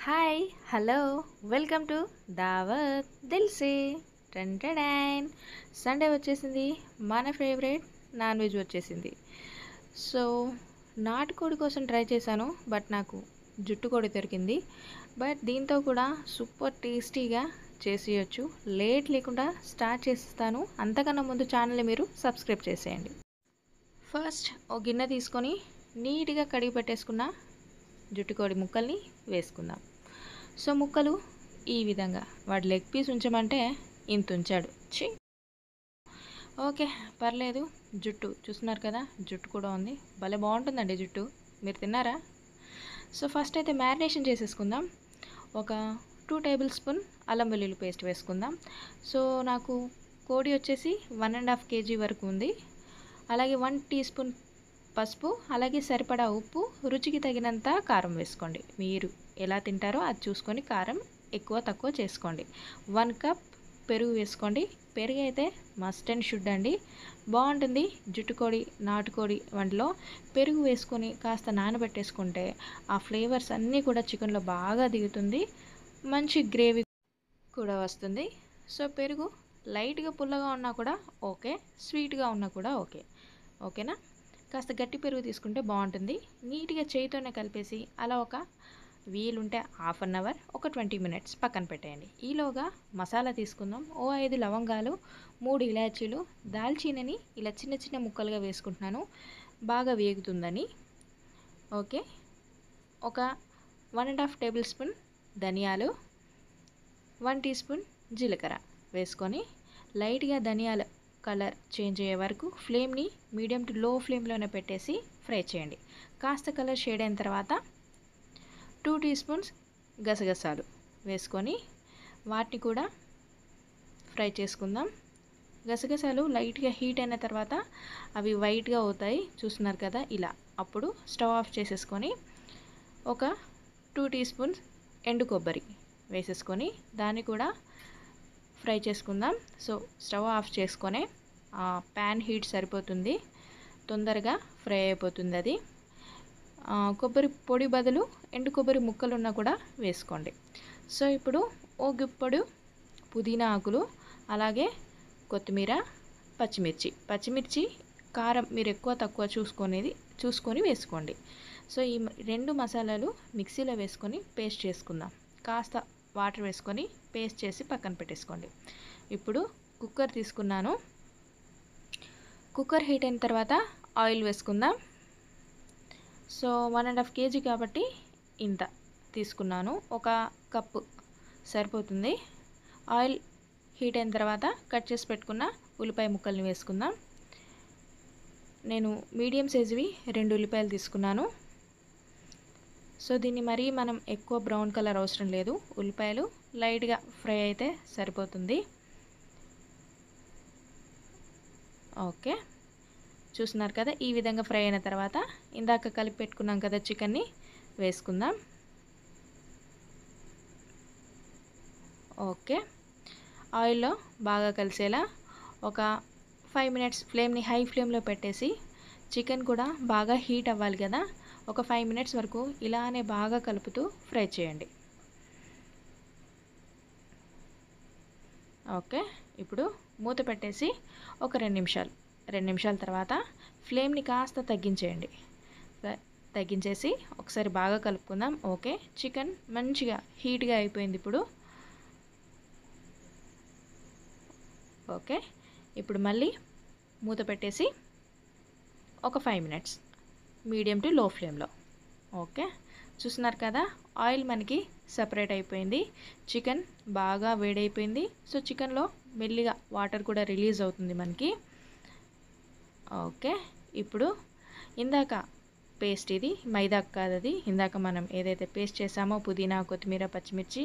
Hi hello welcome to దావత్ దిల్సే ten Sunday వచ్చేసింది. మన ఫేవరెట్ నాన్ వెజ్ వచ్చేసింది. సో నాటుకోడి కోసం ట్రై చేశాను, బట్ నాకు జుట్టుకోడి దొరికింది. బట్ దీంతో కూడా సూపర్ టేస్టీగా చేసేయచ్చు. లేట్ లేకుండా స్టార్ట్ చేస్తాను. అంతకన్నా ముందు ఛానల్ని మీరు సబ్స్క్రైబ్ చేసేయండి. ఫస్ట్ ఒక గిన్నె తీసుకొని నీట్గా కడిగి పెట్టేసుకున్న జుట్టుకోడి ముక్కల్ని వేసుకుందాం. సో ముక్కలు ఈ విధంగా, వాడి లెగ్ పీస్ ఉంచమంటే ఇంత ఉంచాడు. ఓకే పర్లేదు. జుట్టు చూస్తున్నారు కదా, జుట్టు కూడా ఉంది. భలే బాగుంటుందండి జుట్టు. మీరు తిన్నారా? సో ఫస్ట్ అయితే మ్యారినేషన్ చేసేసుకుందాం. ఒక 2 టేబుల్ స్పూన్ అల్లం వెల్లుల్లి పేస్ట్ వేసుకుందాం. సో నాకు కోడి వచ్చేసి 1.5 kg వరకు ఉంది. అలాగే 1 టీ స్పూన్ పసుపు, అలాగే సరిపడా ఉప్పు, రుచికి తగినంత కారం వేసుకోండి. మీరు ఎలా తింటారో అది చూసుకొని కారం ఎక్కువ తక్కువ చేసుకోండి. 1 కప్ పెరుగు వేసుకోండి. పెరుగు అయితే మస్ట్ అండ్ షుడ్ అండి, బాగుంటుంది. జుట్టుకోడి నాటుకోడి వంటలో పెరుగు వేసుకొని కాస్త నానబెట్టేసుకుంటే ఆ ఫ్లేవర్స్ అన్నీ కూడా చికెన్లో బాగా దిగుతుంది. మంచి గ్రేవీ కూడా వస్తుంది. సో పెరుగు లైట్గా పుల్లగా ఉన్నా కూడా ఓకే, స్వీట్గా ఉన్నా కూడా ఓకే. ఓకేనా? కాస్త గట్టి పెరుగు తీసుకుంటే బాగుంటుంది. నీట్గా చేయితోనే కలిపేసి అలా ఒక వీలుంటే 1/2 అవర్, ఒక 20 మినిట్స్ పక్కన పెట్టేయండి. ఈలోగా మసాలా తీసుకుందాం. 5 లవంగాలు, 3 ఇలాచీలు, దాల్చీనని ఇలా చిన్న చిన్న ముక్కలుగా వేసుకుంటున్నాను, బాగా వేగుతుందని. ఓకే, ఒక 1.5 టేబుల్ స్పూన్ ధనియాలు, 1 టీ స్పూన్ జీలకర్ర వేసుకొని లైట్గా ధనియాల కలర్ చేంజ్ అయ్యే వరకు ఫ్లేమ్ని మీడియం టు లో ఫ్లేమ్లోనే పెట్టేసి ఫ్రై చేయండి. కాస్త కలర్ షేడ్ అయిన తర్వాత 2 టీ స్పూన్స్ గసగసాలు వేసుకొని వాటిని కూడా ఫ్రై చేసుకుందాం. గసగసాలు లైట్గా హీట్ అయిన తర్వాత అవి వైట్గా అవుతాయి, చూస్తున్నారు కదా ఇలా. అప్పుడు స్టవ్ ఆఫ్ చేసేసుకొని ఒక 2 టీ స్పూన్స్ ఎండు కొబ్బరి వేసేసుకొని దాన్ని కూడా ఫ్రై చేసుకుందాం. సో స్టవ్ ఆఫ్ చేసుకొని ప్యాన్ హీట్ సరిపోతుంది, తొందరగా ఫ్రై అయిపోతుంది అది. కొబ్బరి పొడి బదులు ఎండు కొబ్బరి ముక్కలు ఉన్నా కూడా వేసుకోండి. సో ఇప్పుడు ఓ గుప్పెడు పుదీనా ఆకులు, అలాగే కొత్తిమీర, పచ్చిమిర్చి కారం మీరు ఎక్కువ తక్కువ చూసుకొని వేసుకోండి. సో ఈ 2 మసాలాలు మిక్సీలో వేసుకొని పేస్ట్ చేసుకుందాం. కాస్త వాటర్ వేసుకొని పేస్ట్ చేసి పక్కన పెట్టేసుకోండి. ఇప్పుడు కుక్కర్ తీసుకున్నాను. కుక్కర్ హీట్ అయిన తర్వాత ఆయిల్ వేసుకుందాం. సో 1.5 kg కాబట్టి ఇంత తీసుకున్నాను, ఒక కప్పు సరిపోతుంది. ఆయిల్ హీట్ అయిన తర్వాత కట్ చేసి పెట్టుకున్న ఉల్లిపాయ ముక్కల్ని వేసుకుందాం. నేను మీడియం సైజువి 2 ఉల్లిపాయలు తీసుకున్నాను. సో దీన్ని మరీ మనం ఎక్కువ బ్రౌన్ కలర్ అవసరం లేదు, ఉల్లిపాయలు లైట్గా ఫ్రై అయితే సరిపోతుంది. ఓకే, చూస్తున్నారు కదా, ఈ విధంగా ఫ్రై అయిన తర్వాత ఇందాక కలిపి పెట్టుకున్నాం కదా చికెన్ని వేసుకుందాం. ఓకే, ఆయిల్లో బాగా కలిసేలా ఒక 5 మినిట్స్ ఫ్లేమ్ని హై ఫ్లేమ్లో పెట్టేసి, చికెన్ కూడా బాగా హీట్ అవ్వాలి కదా, ఒక 5 మినిట్స్ వరకు ఇలానే బాగా కలుపుతూ ఫ్రై చేయండి. ఓకే, ఇప్పుడు మూత పెట్టేసి ఒక 2 నిమిషాల తర్వాత ఫ్లేమ్ని కాస్త తగ్గించేసి ఒకసారి బాగా కలుపుకుందాం. ఓకే, చికెన్ మంచిగా హీట్గా అయిపోయింది ఇప్పుడు. ఓకే, ఇప్పుడు మళ్ళీ మూత పెట్టేసి ఒక 5 మినిట్స్ మీడియం టు లో ఫ్లేమ్లో. ఓకే, చూస్తున్నారు కదా, ఆయిల్ మనకి సపరేట్ అయిపోయింది, చికెన్ బాగా వేడైపోయింది. సో చికెన్లో మెల్లిగా వాటర్ కూడా రిలీజ్ అవుతుంది మనకి. ఓకే, ఇప్పుడు ఇందాక పేస్ట్, ఇది మైదా కాదు, అది ఇందాక మనం ఏదైతే పేస్ట్ చేసామో పుదీనా, కొత్తిమీర, పచ్చిమిర్చి,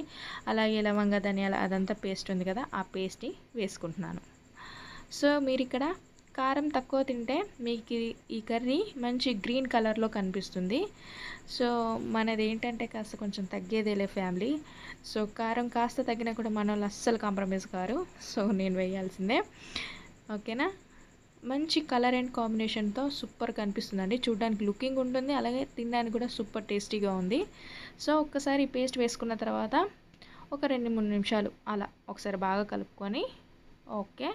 అలాగే లవంగ, ధనియాల అదంతా పేస్ట్ ఉంది కదా, ఆ పేస్ట్ని వేసుకుంటున్నాను. సో మీరు ఇక్కడ కారం తక్కువ తింటే మీకు ఈ కర్రీ మంచి గ్రీన్ కలర్లో కనిపిస్తుంది. సో మనది ఏంటంటే కాస్త కొంచెం తగ్గేదేలే ఫ్యామిలీ. సో కారం కాస్త తగ్గినా కూడా మన వాళ్ళు అస్సలు కాంప్రమైజ్ కారు. సో నేను వేయాల్సిందే. ఓకేనా? మంచి కలర్ అండ్ కాంబినేషన్తో సూపర్ కనిపిస్తుందండి. చూడడానికి లుకింగ్ ఉంటుంది, అలాగే తినడానికి కూడా సూపర్ టేస్టీగా ఉంది. సో ఒక్కసారి ఈ పేస్ట్ వేసుకున్న తర్వాత ఒక 2-3 నిమిషాలు అలా ఒకసారి బాగా కలుపుకొని, ఓకే,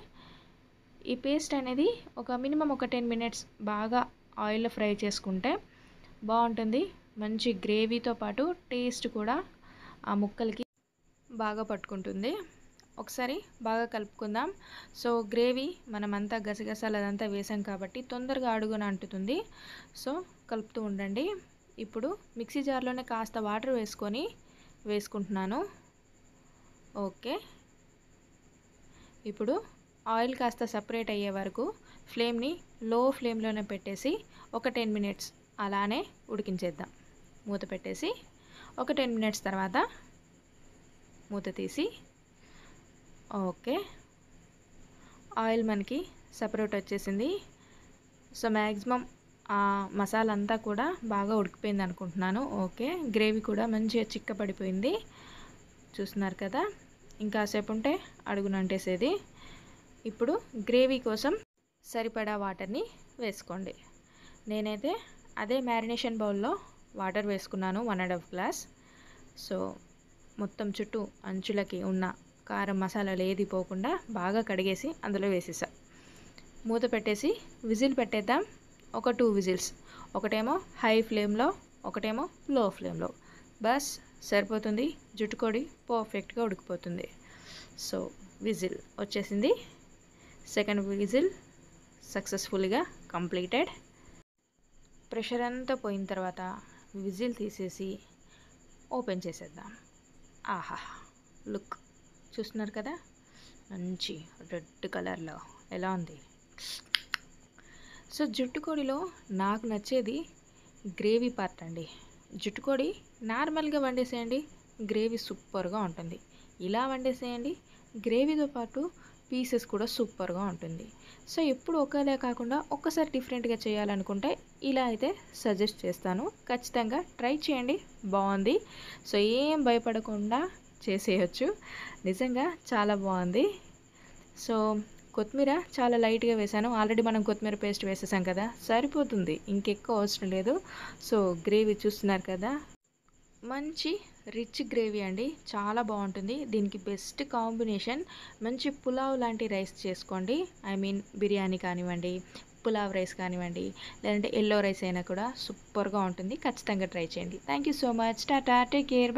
ఈ పేస్ట్ అనేది ఒక మినిమం ఒక 10 మినిట్స్ బాగా ఆయిల్లో ఫ్రై చేసుకుంటే బాగుంటుంది. మంచి గ్రేవీతో పాటు టేస్ట్ కూడా ఆ ముక్కలకి బాగా పట్టుకుంటుంది. ఒకసారి బాగా కలుపుకుందాం. సో గ్రేవీ మనమంతా గసగసాలు అదంతా వేసాం కాబట్టి తొందరగా అడుగున అంటుతుంది. సో కలుపుతూ ఉండండి. ఇప్పుడు మిక్సీ జార్లోనే కాస్త వాటర్ వేసుకుంటున్నాను. ఓకే, ఇప్పుడు ఆయిల్ కాస్త సపరేట్ అయ్యే వరకు ఫ్లేమ్ని లో ఫ్లేమ్లోనే పెట్టేసి ఒక 10 మినిట్స్ అలానే ఉడికించేద్దాం. మూత పెట్టేసి ఒక 10 మినిట్స్ తర్వాత మూత తీసి, ఓకే, ఆయిల్ మనకి సపరేట్ వచ్చేసింది. సో మ్యాక్సిమం ఆ మసాలా అంతా కూడా బాగా ఉడికిపోయింది అనుకుంటున్నాను. ఓకే, గ్రేవీ కూడా మంచిగా చిక్కపడిపోయింది. చూస్తున్నారు కదా, ఇంకాసేపు ఉంటే అడుగున అంటేసేది. ఇప్పుడు గ్రేవీ కోసం సరిపడా వాటర్ని వేసుకోండి. నేనైతే అదే మ్యారినేషన్ బౌల్లో వాటర్ వేసుకున్నాను, 1.5 గ్లాస్. సో మొత్తం చుట్టూ అంచులకి ఉన్న కారం మసాలాలు ఏది పోకుండా బాగా కడిగేసి అందులో వేసేసా. మూత పెట్టేసి విజిల్ పెట్టేద్దాం. ఒక 2 విజిల్స్, ఒకటేమో హై ఫ్లేమ్లో, ఒకటేమో లో ఫ్లేమ్లో. బస్ సరిపోతుంది. జుట్టుకోడి పర్ఫెక్ట్గా ఉడికిపోతుంది. సో విజిల్ వచ్చేసింది. సెకండ్ విజిల్ సక్సెస్ఫుల్గా కంప్లీటెడ్. ప్రెషర్ అంతా పోయిన తర్వాత విజిల్ తీసేసి ఓపెన్ చేసేద్దాం. ఆహా, లుక్ చూస్తున్నారు కదా, మంచి రెడ్ కలర్లో ఎలా ఉంది. సో జుట్టుకోడిలో నాకు నచ్చేది గ్రేవీ పార్ట్ అండి. జుట్టుకోడి నార్మల్గా వండేసేయండి, గ్రేవీ సూపర్గా ఉంటుంది. ఇలా వండేసేయండి, గ్రేవీతో పాటు పీసెస్ కూడా సూపర్గా ఉంటుంది. సో ఎప్పుడు ఒకేలా కాకుండా ఒక్కసారి డిఫరెంట్గా చేయాలనుకుంటే ఇలా అయితే సజెస్ట్ చేస్తాను. ఖచ్చితంగా ట్రై చేయండి, బాగుంది. సో ఏం భయపడకుండా చేసేయచ్చు, నిజంగా చాలా బాగుంది. సో కొత్తిమీర చాలా లైట్గా వేసాను. ఆల్రెడీ మనం కొత్తిమీర పేస్ట్ వేసేసాం కదా, సరిపోతుంది, ఇంకెక్కువ అవసరం లేదు. సో గ్రేవీ చూస్తున్నారు కదా, మంచి రిచ్ గ్రేవీ అండి, చాలా బాగుంటుంది. దీనికి బెస్ట్ కాంబినేషన్ మంచి పులావ్ లాంటి రైస్ చేసుకోండి. ఐ మీన్ బిర్యానీ కానివ్వండి, పులావ్ రైస్ కానివ్వండి, లేదంటే ఎల్లో రైస్ అయినా కూడా సూపర్గా ఉంటుంది. ఖచ్చితంగా ట్రై చేయండి. Thank you so much. Tata, take care, by.